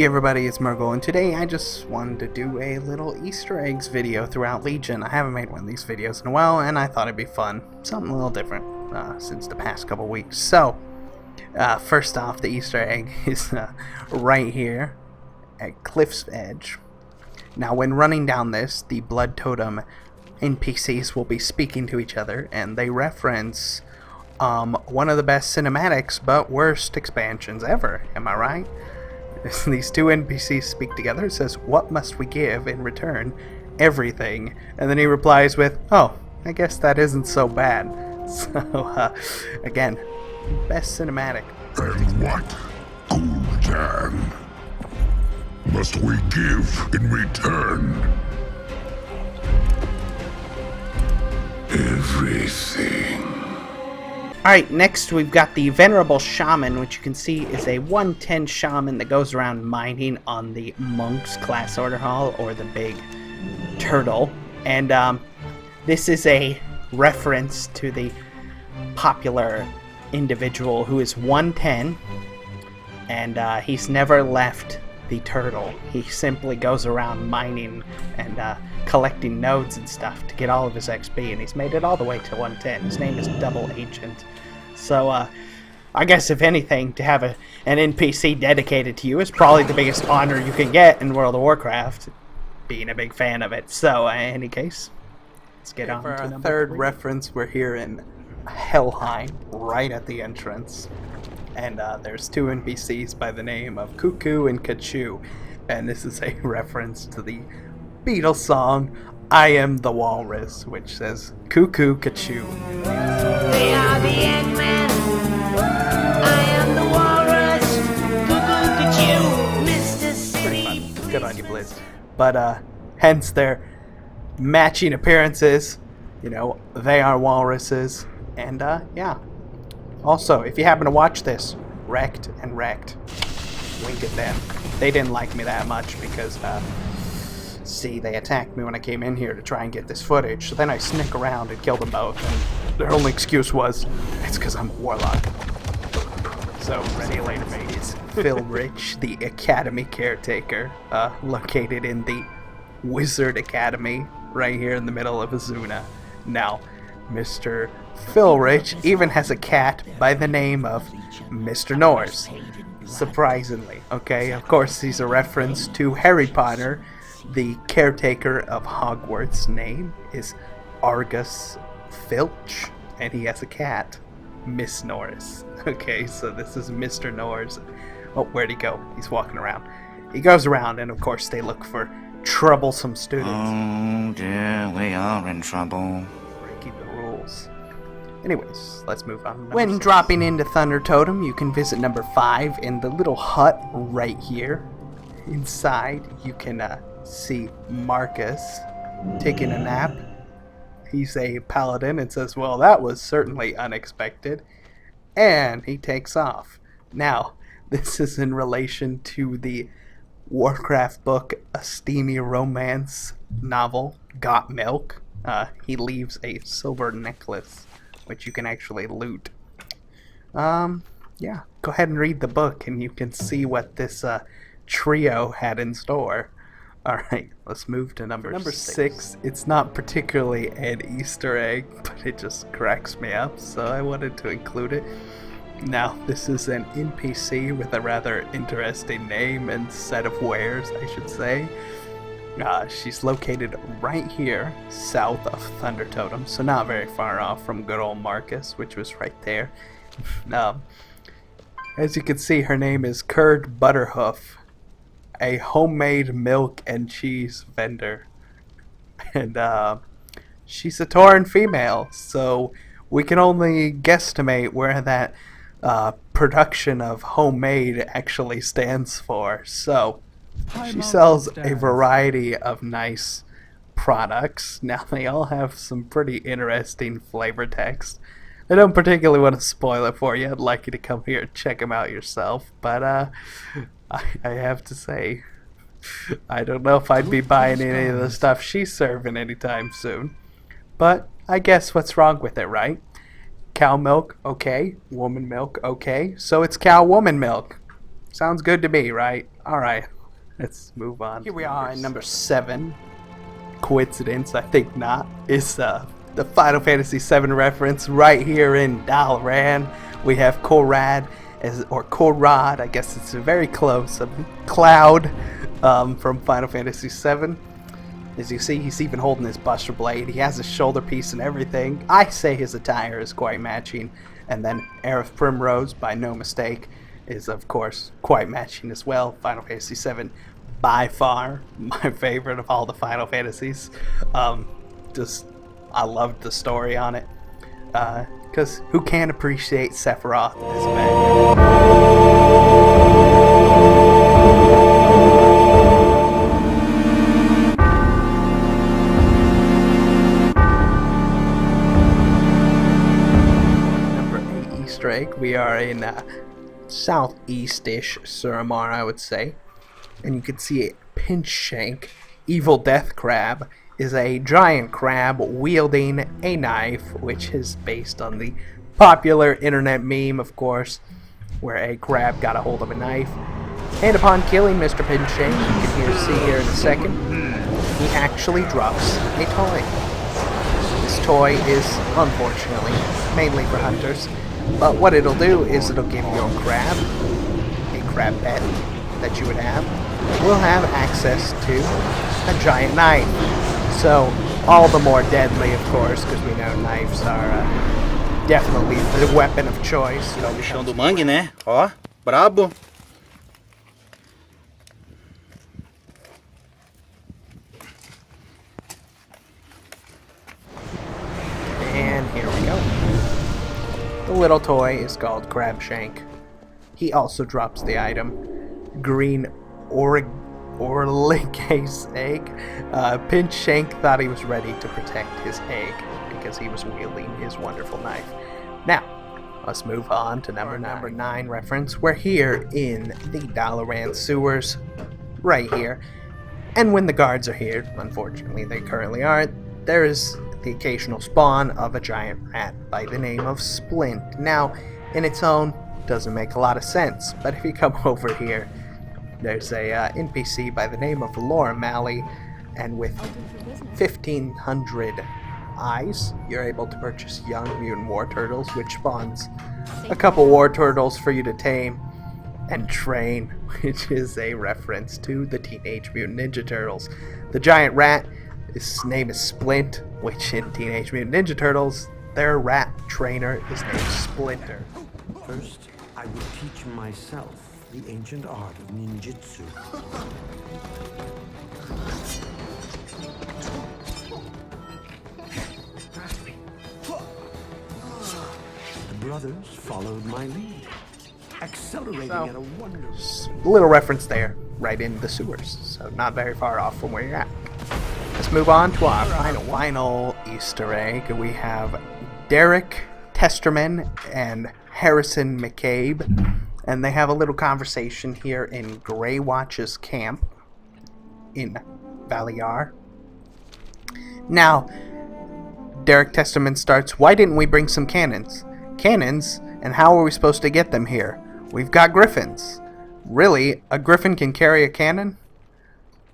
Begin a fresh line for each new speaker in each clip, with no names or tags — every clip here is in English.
Hey everybody, it's Murgle, and today I just wanted to do a little Easter eggs video throughout Legion. I haven't made one of these videos in a while, and I thought it'd be fun. Something a little different since the past couple weeks. So, first off, the Easter egg is right here at Cliff's Edge. Now, when running down this, the Blood Totem NPCs will be speaking to each other, and they reference one of the best cinematics, but worst expansions ever. Am I right? These two NPCs speak together. It says, "What must we give in return? Everything." And then he replies with, "Oh, I guess that isn't so bad." So, again, best cinematic.
And what, Gul'dan, must we give in return? Everything.
Alright, next we've got the Venerable Shaman, which you can see is a 110 shaman that goes around mining on the Monk's Class Order Hall, or the big turtle. And this is a reference to the popular individual who is 110, and he's never left the turtle. He simply goes around mining and collecting nodes and stuff to get all of his XP, and he's made it all the way to 110. His name is Double Agent. So, I guess if anything, to have an NPC dedicated to you is probably the biggest honor you can get in World of Warcraft, being a big fan of it. So, in any case, let's get on to our third reference. We're here in Helheim, right at the entrance. And there's two NPCs by the name of Cuckoo and Kachu. And this is a reference to the Beatles song, "I Am the Walrus," which says, "Cuckoo, Kachu."
They are the Eggman. I am the Walrus. Cuckoo, Kachu, Mr. City.
Good on you, Blizz. But, hence their matching appearances. You know, they are walruses. And, yeah. Also, if you happen to watch this, Wrecked and Wrecked, wink at them. They didn't like me that much because, see, they attacked me when I came in here to try and get this footage. So then I snuck around and killed them both, and their only excuse was, it's because I'm a warlock. So, see you later, mateys. Phil Rich, the Academy caretaker, located in the Wizard Academy, right here in the middle of Azuna. Now, Mr. Phil Rich even has a cat by the name of Mr. Norse. Surprisingly, okay? Of course, he's a reference to Harry Potter. The caretaker of Hogwarts' name is Argus Filch, and he has a cat, Miss Norris. Okay, so this is Mr. Norris. Oh, where'd he go? He's walking around. He goes around, and of course they look for troublesome students.
Oh dear, we are in trouble.
Breaking the rules. Anyways, let's move on. When dropping into Thunder Totem, you can visit number 5 in the little hut right here. Inside, you can see Marcus taking a nap. He's a paladin and says, "Well, that was certainly unexpected." And he takes off. Now, this is in relation to the Warcraft book, A Steamy Romance novel, Got Milk. He leaves a silver necklace, which you can actually loot. Yeah, go ahead and read the book and you can see what this trio had in store. Alright, let's move to number 6. It's not particularly an Easter egg, but it just cracks me up, so I wanted to include it. Now, this is an NPC with a rather interesting name and set of wares, I should say. She's located right here, south of Thunder Totem, so not very far off from good old Marcus, which was right there. As you can see, her name is Curd Butterhoof, a homemade milk and cheese vendor. And she's a Tauren female, so we can only guesstimate where that production of homemade actually stands for. So she sells a variety of nice products. Now, they all have some pretty interesting flavor text. I don't particularly want to spoil it for you. I'd like you to come here and check them out yourself. But I have to say, I don't know if I'd be buying any of the stuff she's serving anytime soon. But I guess what's wrong with it, right? Cow milk, okay. Woman milk, okay. So it's cow woman milk. Sounds good to me, right? Alright, let's move on. Here we are at number 7. Coincidence? I think not. Is the Final Fantasy VII reference right here in Dalaran. We have Korad, or Korad, I guess it's very close. Cloud from Final Fantasy VII. As you see, he's even holding his Buster Blade. He has his shoulder piece and everything. I say his attire is quite matching. And then Aerith Primrose, by no mistake, is of course quite matching as well. Final Fantasy VII, by far my favorite of all the Final Fantasies. I loved the story on it. Because who can't appreciate Sephiroth as Vega? We are in southeast-ish Suramar, I would say. And you can see a Pinch Shank, Evil Death Crab, is a giant crab wielding a knife, which is based on the popular internet meme, of course, where a crab got a hold of a knife. And upon killing Mr. Pinch Shank, you can see here in a second, he actually drops a toy. This toy is, unfortunately, mainly for hunters. But what it'll do is it'll give your crab, a crab pet that you would have, will have access to a giant knife. So, all the more deadly, of course, because we know knives are definitely the weapon of choice.
Tirar o bichão do mangue, né? Ó, brabo.
And here we go. The little toy is called Crabshank. He also drops the item Green Orligase egg. Pinch Shank thought he was ready to protect his egg because he was wielding his wonderful knife. Now, let's move on to number 9 reference. We're here in the Dalaran sewers, right here. And when the guards are here, unfortunately they currently aren't, there is the occasional spawn of a giant rat by the name of Splint. Now, in its own, doesn't make a lot of sense, but if you come over here, there's a NPC by the name of Laura Malley, and with 1,500 eyes, you're able to purchase young mutant war turtles, which spawns a couple war turtles for you to tame and train, which is a reference to the Teenage Mutant Ninja Turtles. The giant rat, his name is Splint, which in Teenage Mutant Ninja Turtles, their rat trainer is named Splinter.
First, I will teach myself the ancient art of ninjutsu. The brothers followed my lead, accelerating at a wonderful...
Little reference there, right in the sewers, so not very far off from where you're at. Let's move on to our final Easter egg. We have Derek Testerman and Harrison McCabe, and they have a little conversation here in Greywatch's camp in Valiar. Now, Derek Testerman starts, why didn't we bring some cannons? Cannons? And how are we supposed to get them here? We've got griffins. Really? A griffin can carry a cannon?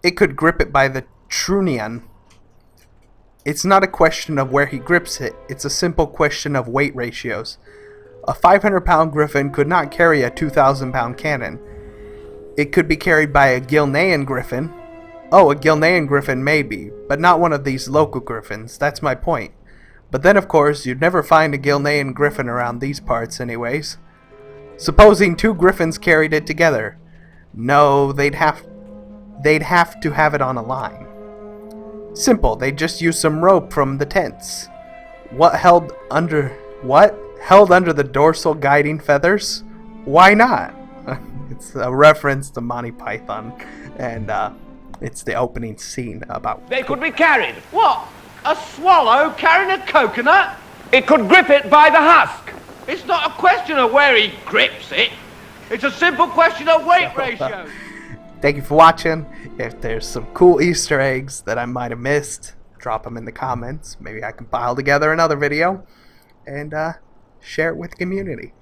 It could grip it by the trunnion. It's not a question of where he grips it, it's a simple question of weight ratios. A 500-pound griffin could not carry a 2,000-pound cannon. It could be carried by a Gilnean griffin. Oh, a Gilnean griffin maybe, but not one of these local griffins, that's my point. But then of course, you'd never find a Gilnean griffin around these parts anyways. Supposing 2 griffins carried it together. No, they'd have to have it on a line. Simple, they just use some rope from the tents. What held under the dorsal guiding feathers? Why not? It's a reference to Monty Python, and it's the opening scene about...
They could be carried. What? A swallow carrying a coconut? It could grip it by the husk. It's not a question of where he grips it. It's a simple question of weight ratio.
Thank you for watching. If there's some cool Easter eggs that I might have missed, drop them in the comments. Maybe I can pile together another video and share it with the community.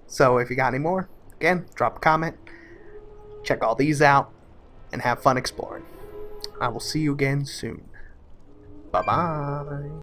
So if you got any more, again, drop a comment. check all these out, and have fun exploring. I will see you again soon. Bye-bye.